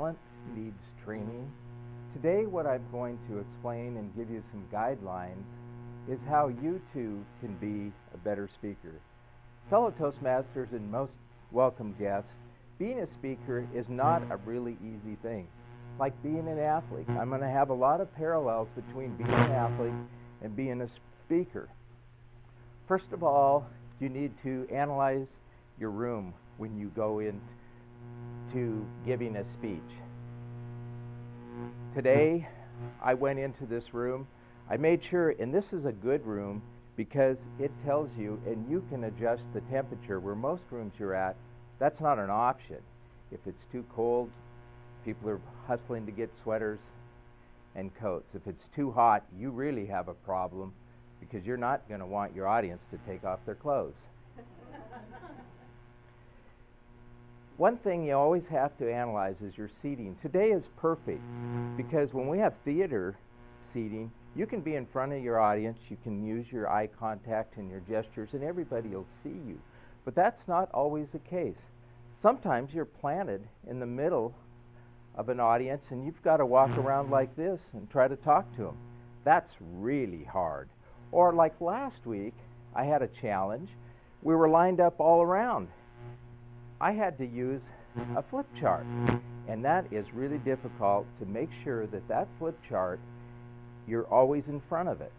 Talent needs training. Today what I'm going to explain and give you some guidelines is how you too can be a better speaker. Fellow Toastmasters and most welcome guests, being a speaker is not a really easy thing. Like being an athlete. I'm going to have a lot of parallels between being an athlete and being a speaker. First of all, you need to analyze your room when you go into giving a speech. Today, I went into this room. I made sure, and this is a good room because it tells you, and you can adjust the temperature where most rooms you're at. That's not an option. If it's too cold, people are hustling to get sweaters and coats. If it's too hot, you really have a problem because you're not going to want your audience to take off their clothes. One thing you always have to analyze is your seating. Today is perfect because when we have theater seating, you can be in front of your audience, you can use your eye contact and your gestures, and everybody will see you. But that's not always the case. Sometimes you're planted in the middle of an audience and you've got to walk around like this and try to talk to them. That's really hard. Or like last week, I had a challenge. We were lined up all around. I had to use a flip chart, and that is really difficult to make sure that that flip chart, you're always in front of it.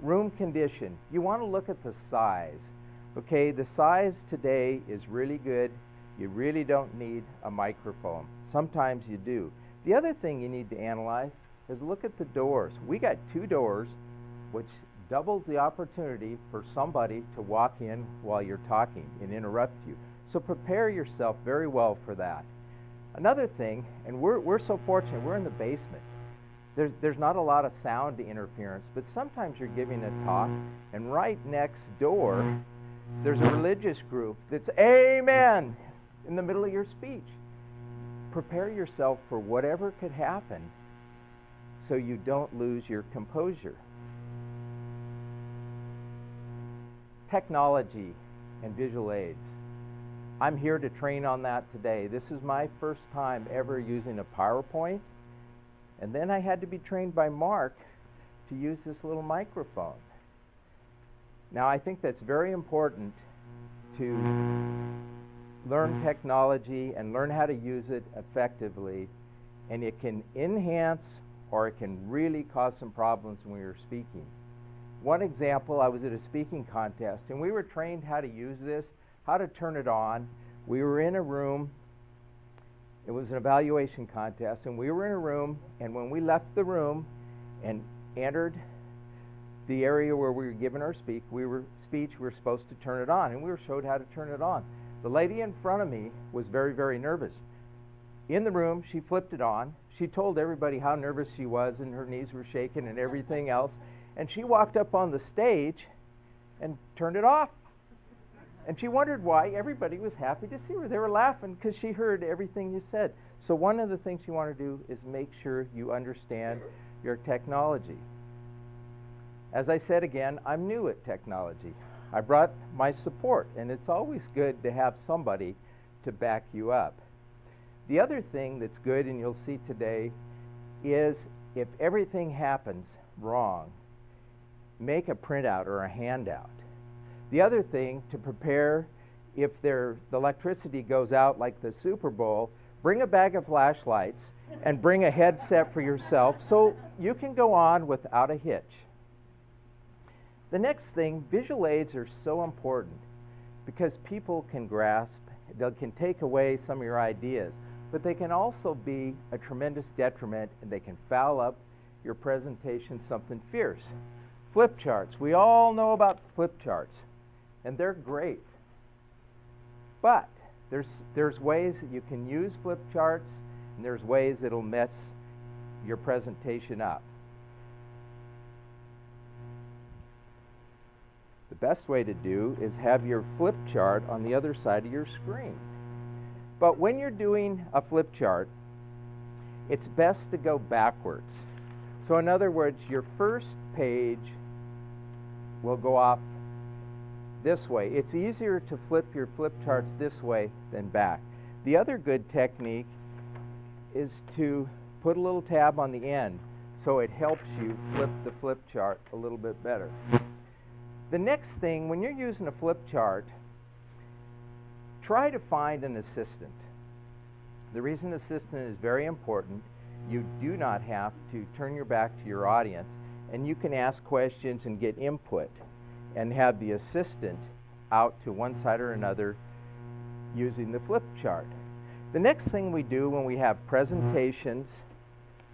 Room condition. You want to look at the size. Okay, the size today is really good. You really don't need a microphone. Sometimes you do. The other thing you need to analyze is look at the doors. We got 2 doors, which doubles the opportunity for somebody to walk in while you're talking and interrupt you. So prepare yourself very well for that. Another thing, and we're so fortunate, we're in the basement. There's not a lot of sound interference, but sometimes you're giving a talk, and right next door, there's a religious group that's amen in the middle of your speech. Prepare yourself for whatever could happen so you don't lose your composure. Technology and visual aids. I'm here to train on that today. This is my first time ever using a PowerPoint, and then I had to be trained by Mark to use this little microphone. Now I think that's very important to learn technology and learn how to use it effectively, and it can enhance or it can really cause some problems when you're speaking. One example, I was at a speaking contest and we were trained how to use this, how to turn it on. We were in a room, it was an evaluation contest, and we were in a room, and when we left the room and entered the area where we were giving our speech, we were supposed to turn it on, and we were showed how to turn it on. The lady in front of me was very, very nervous. In the room, she flipped it on. She told everybody how nervous she was, and her knees were shaking and everything else. And she walked up on the stage and turned it off. And she wondered why. Everybody was happy to see her. They were laughing because she heard everything you said. So one of the things you want to do is make sure you understand your technology. As I said again, I'm new at technology. I brought my support, and it's always good to have somebody to back you up. The other thing that's good, and you'll see today, is if everything happens wrong, make a printout or a handout. The other thing to prepare, if the electricity goes out like the Super Bowl, bring a bag of flashlights and bring a headset for yourself so you can go on without a hitch. The next thing, visual aids are so important because people can grasp, they can take away some of your ideas, but they can also be a tremendous detriment, and they can foul up your presentation something fierce. Flip charts. We all know about flip charts, and they're great. But there's ways that you can use flip charts, and there's ways it'll mess your presentation up. The best way to do is have your flip chart on the other side of your screen. But when you're doing a flip chart, it's best to go backwards. So in other words, your first page will go off this way. It's easier to flip your flip charts this way than back. The other good technique is to put a little tab on the end so it helps you flip the flip chart a little bit better. The next thing, when you're using a flip chart, try to find an assistant. The reason assistant is very important, you do not have to turn your back to your audience, and you can ask questions and get input and have the assistant out to one side or another using the flip chart. The next thing we do when we have presentations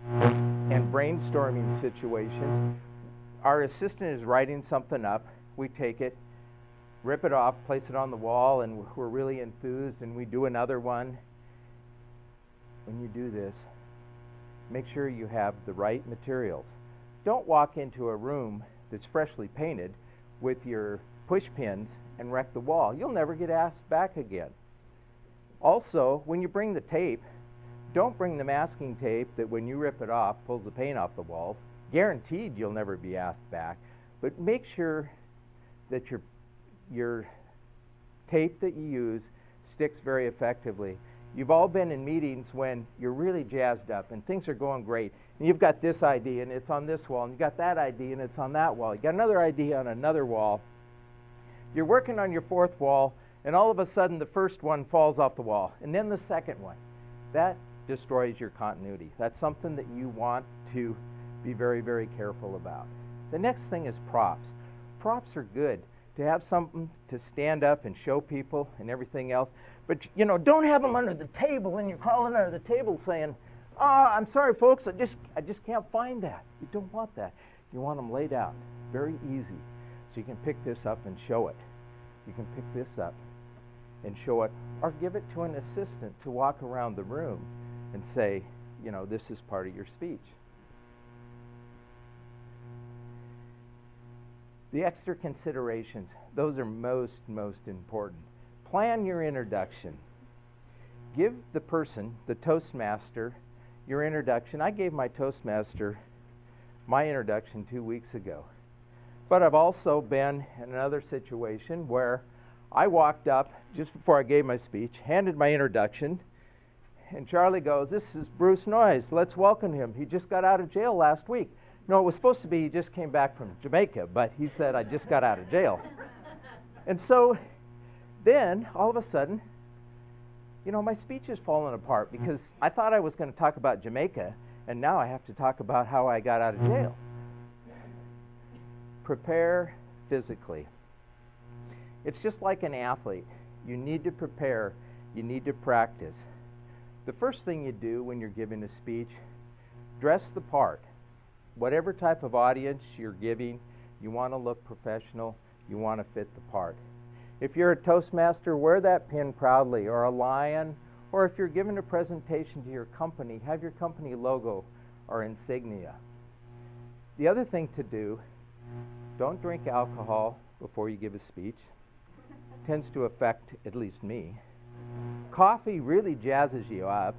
and brainstorming situations, our assistant is writing something up, we take it, rip it off, place it on the wall, and we're really enthused, and we do another one. When you do this, make sure you have the right materials. Don't walk into a room that's freshly painted with your push pins and wreck the wall. You'll never get asked back again. Also, when you bring the tape, don't bring the masking tape that when you rip it off, pulls the paint off the walls. Guaranteed you'll never be asked back. But make sure that your tape that you use sticks very effectively. You've all been in meetings when you're really jazzed up and things are going great. And you've got this idea and it's on this wall, and you've got that idea and it's on that wall. You've got another idea on another wall. You're working on your fourth wall, and all of a sudden the first one falls off the wall, and then the second one. That destroys your continuity. That's something that you want to be very, very careful about. The next thing is props. Props are good to have something to stand up and show people and everything else. But you know, don't have them under the table and you're crawling under the table saying, "Oh, I'm sorry folks, I just can't find that." You don't want that. You want them laid out, very easy. So you can pick this up and show it. You can pick this up and show it, or give it to an assistant to walk around the room and say, you know, this is part of your speech. The extra considerations, those are most important. Plan your introduction. Give the person, the Toastmaster, your introduction. I gave my Toastmaster my introduction 2 weeks ago. But I've also been in another situation where I walked up just before I gave my speech, handed my introduction, and Charlie goes, "This is Bruce Noyes. Let's welcome him. He just got out of jail last week." No, it was supposed to be he just came back from Jamaica, but he said, "I just got out of jail." And so then, all of a sudden, you know, my speech is falling apart because I thought I was going to talk about Jamaica, and now I have to talk about how I got out of jail. Prepare physically. It's just like an athlete. You need to prepare. You need to practice. The first thing you do when you're giving a speech, dress the part. Whatever type of audience you're giving, you want to look professional. You want to fit the part. If you're a Toastmaster, wear that pin proudly, or a lion, or if you're giving a presentation to your company, have your company logo or insignia. The other thing to do, don't drink alcohol before you give a speech. Tends to affect at least me. Coffee really jazzes you up.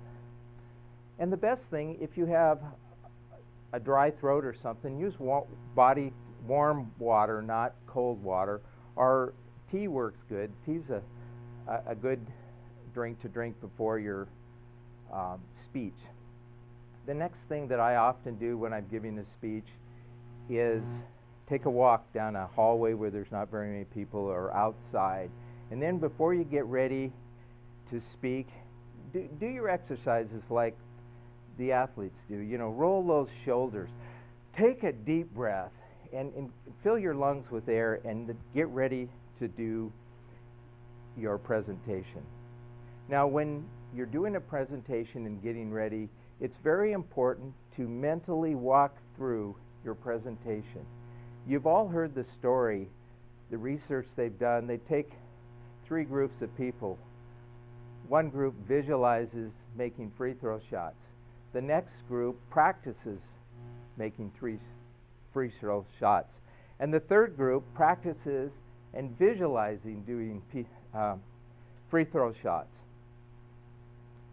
And the best thing, if you have a dry throat or something, use warm water, not cold water, or tea works good. Tea's a good drink to drink before your speech. The next thing that I often do when I'm giving a speech is take a walk down a hallway where there's not very many people, or outside. And then before you get ready to speak, do your exercises like the athletes do. You know, roll those shoulders. Take a deep breath and fill your lungs with air and get ready to do your presentation. Now, when you're doing a presentation and getting ready, it's very important to mentally walk through your presentation. You've all heard the story, the research they've done. They take 3 groups of people. One group visualizes making free throw shots. The next group practices making free throw shots. And the third group practices and visualizing doing free throw shots.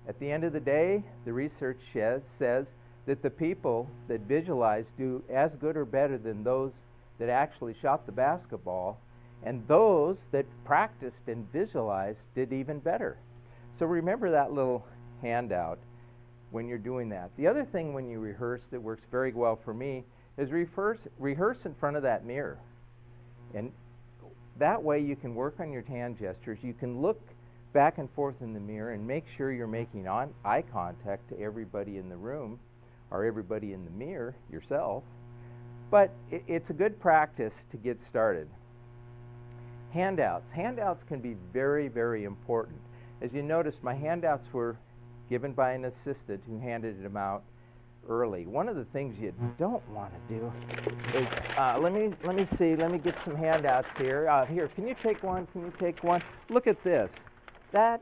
At the end of the day, the research says that the people that visualize do as good or better than those that actually shot the basketball, and those that practiced and visualized did even better. So remember that little handout when you're doing that. The other thing when you rehearse that works very well for me is rehearse in front of that mirror. And that way you can work on your hand gestures. You can look back and forth in the mirror and make sure you're making eye contact to everybody in the room or everybody in the mirror, yourself. But it's a good practice to get started. Handouts. Handouts can be very, very important. As you notice, my handouts were given by an assistant who handed them out early. One of the things you don't want to do is, let me see, let me get some handouts here. Here, can you take one? Can you take one? Look at this. That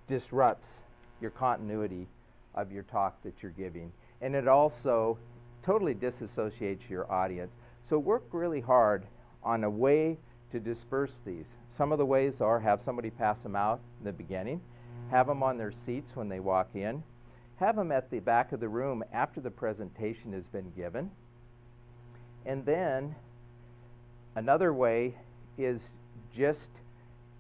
disrupts your continuity of your talk that you're giving. And it also totally disassociates your audience. So work really hard on a way to disperse these. Some of the ways are have somebody pass them out in the beginning, have them on their seats when they walk in, have them at the back of the room after the presentation has been given. And then another way is just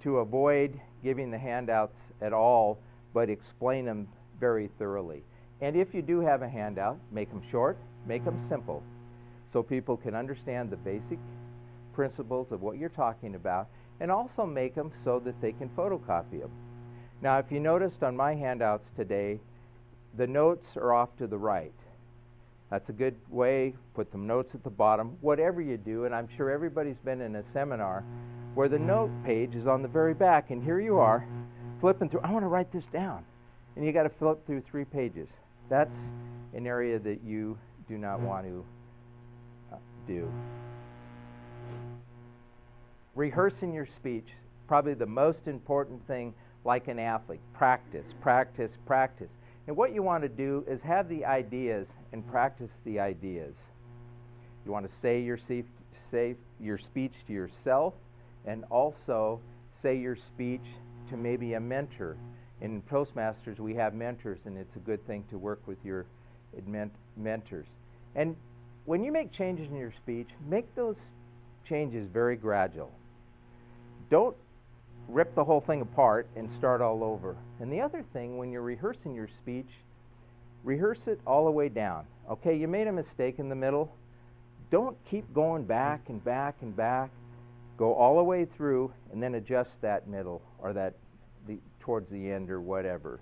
to avoid giving the handouts at all, but explain them very thoroughly. And if you do have a handout, make them short, make them simple, so people can understand the basic principles of what you're talking about, and also make them so that they can photocopy them. Now, if you noticed on my handouts today, the notes are off to the right. That's a good way. Put the notes at the bottom. Whatever you do, and I'm sure everybody's been in a seminar where the note page is on the very back, and here you are flipping through. I want to write this down. And you got to flip through 3 pages. That's an area that you do not want to do. Rehearsing your speech, probably the most important thing, like an athlete. Practice, practice, practice. And what you want to do is have the ideas and practice the ideas. You want to say your speech to yourself, and also say your speech to maybe a mentor. In Toastmasters, we have mentors, and it's a good thing to work with your mentors. And when you make changes in your speech, make those changes very gradual. Don't rip the whole thing apart and start all over. And the other thing, when you're rehearsing your speech, rehearse it all the way down. Okay, you made a mistake in the middle. Don't keep going back and back and back. Go all the way through and then adjust that middle or that towards the end or whatever.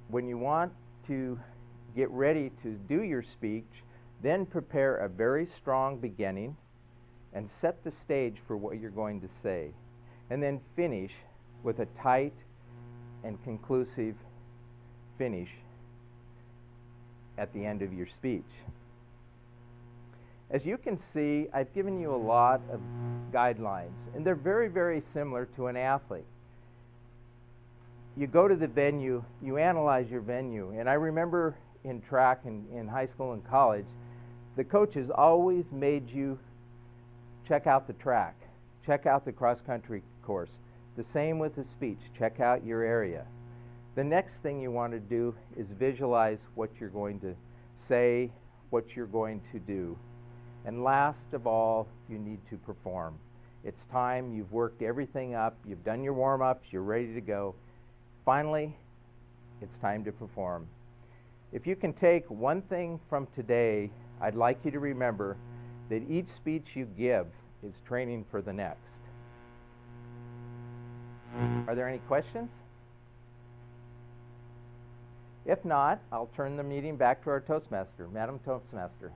When you want to get ready to do your speech, then prepare a very strong beginning and set the stage for what you're going to say. And then finish with a tight and conclusive finish at the end of your speech. As you can see, I've given you a lot of guidelines, and they're very, very similar to an athlete. You go to the venue, you analyze your venue, and I remember in track and in high school and college, the coaches always made you check out the track, check out the cross-country course. The same with the speech, check out your area. The next thing you want to do is visualize what you're going to say, what you're going to do. And last of all, you need to perform. It's time, you've worked everything up, you've done your warm-ups, you're ready to go. Finally, it's time to perform. If you can take one thing from today, I'd like you to remember that each speech you give is training for the next. Are there any questions? If not, I'll turn the meeting back to our Toastmaster, Madam Toastmaster.